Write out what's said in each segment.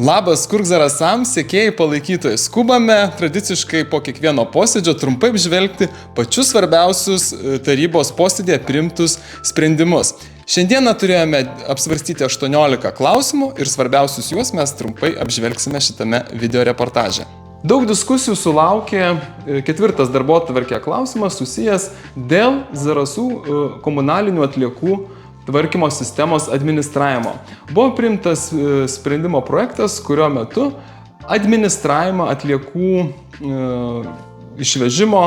Labas, kurk zarasams, sekėjai palaikytojai. Skubame tradiciškai po kiekvieno posėdžio trumpai apžvelgti pačius svarbiausius tarybos posėdėje priimtus sprendimus. Šiandieną turėjome apsvarstyti 18 klausimų ir svarbiausius juos mes trumpai apžvelgsime šitame video reportaže. Daug diskusijų sulaukė ketvirtas darbotvarkės klausimas susijęs dėl Zarasų komunalinių atliekų tvarkymo sistemos administravimo. Buvo priimtas sprendimo projektas, kurio metu administravimą atliekų išvežimo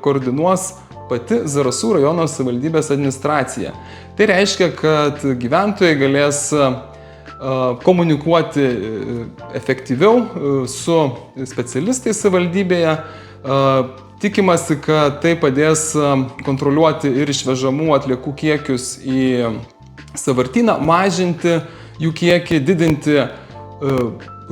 koordinuos pati Zarasų rajono savivaldybės administracija. Tai reiškia, kad gyventojai galės komunikuoti efektyviau su specialistais savivaldybėje. Tikimasi, kad tai padės kontroliuoti ir išvežamų atliekų kiekius į sąvartyną, mažinti jų kiekį, didinti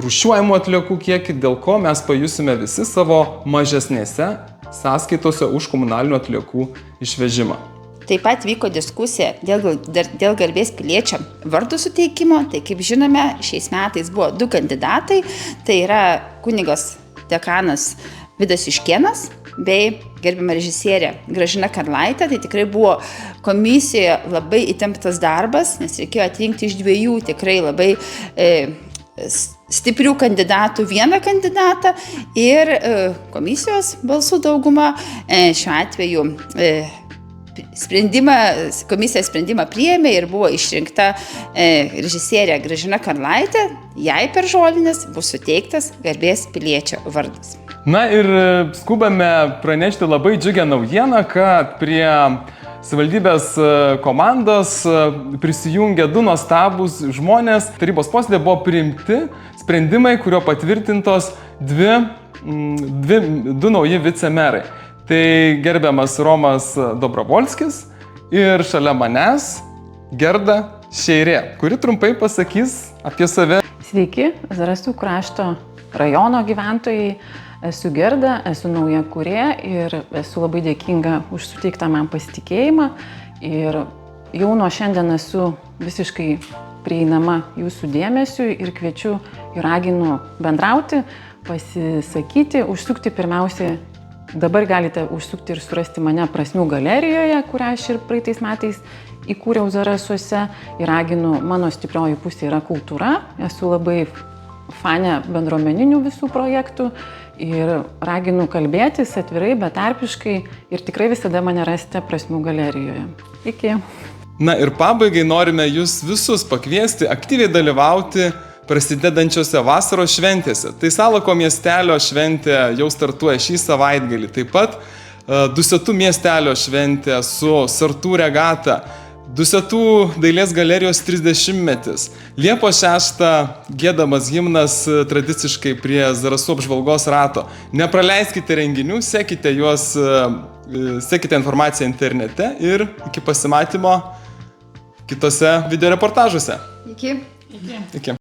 rūšiuojamų atliekų kiekį, dėl ko mes pajusime visi savo mažesnėse sąskaitose už komunalinių atliekų išvežimą. Taip pat vyko diskusija dėl garbės piliečiam vardų suteikimo. Tai kaip žinome, šiais metais buvo 2 kandidatai. Tai yra kunigas dekanas Vidas Iškėnas bei gerbiama režisierė Gražina Karlaitė. Tai tikrai buvo komisijoje labai įtemptas darbas, nes reikėjo atrinkti iš 2 tikrai labai stiprių kandidatų vieną kandidatą ir komisijos balsų dauguma šiuo atveju komisija sprendimą priėmė ir buvo išrinkta režisierė Gražina Karlaitė. Jai per žolinės bus suteiktas garbės piliečio vardas. Na ir skubame pranešti labai džiugią naujieną, kad prie savivaldybės komandos prisijungė 2 nuostabūs žmonės. Tarybos posėdėje buvo priimti sprendimai, kurio patvirtintos 2 nauji vicemerai. Tai gerbiamas Romas Dobrovolskis ir šalia manęs Gerda Šeirė, kuri trumpai pasakys apie save. Sveiki, Zarasų krašto rajono gyventojai. Esu Gerda, esu nauja kūrėja ir esu labai dėkinga už suteiktą man pasitikėjimą. Ir jau nuo šiandien esu visiškai prieinama jūsų dėmesiui ir kviečiu ir raginu bendrauti, pasisakyti, užsukti pirmiausia. Dabar galite užsukti ir surasti mane Prasmių galerijoje, kurią aš ir praeitais metais įkūriau Zarasuose. Ir raginu, mano stiprioji pusė yra kultūra. Esu labai fanė bendruomeninių visų projektų. Ir raginu kalbėtis atvirai, betarpiškai ir tikrai visada mane rasite Prasmių galerijoje. Iki. Na ir pabaigai norime jūs visus pakviesti aktyviai dalyvauti prasidedančiose vasaros šventėse. Tai Salako miestelio šventė jau startuoja šį savaitgalį. Taip pat Dusetų miestelio šventė su Sartų regata. Dusetų dailės galerijos 30-metis. Liepos 6 giedamas himnas tradiciškai prie Zarasų apžvalgos rato. Nepraleiskite renginių, sekite informaciją internete ir iki pasimatymo kitose video reportažuose. Iki. Iki.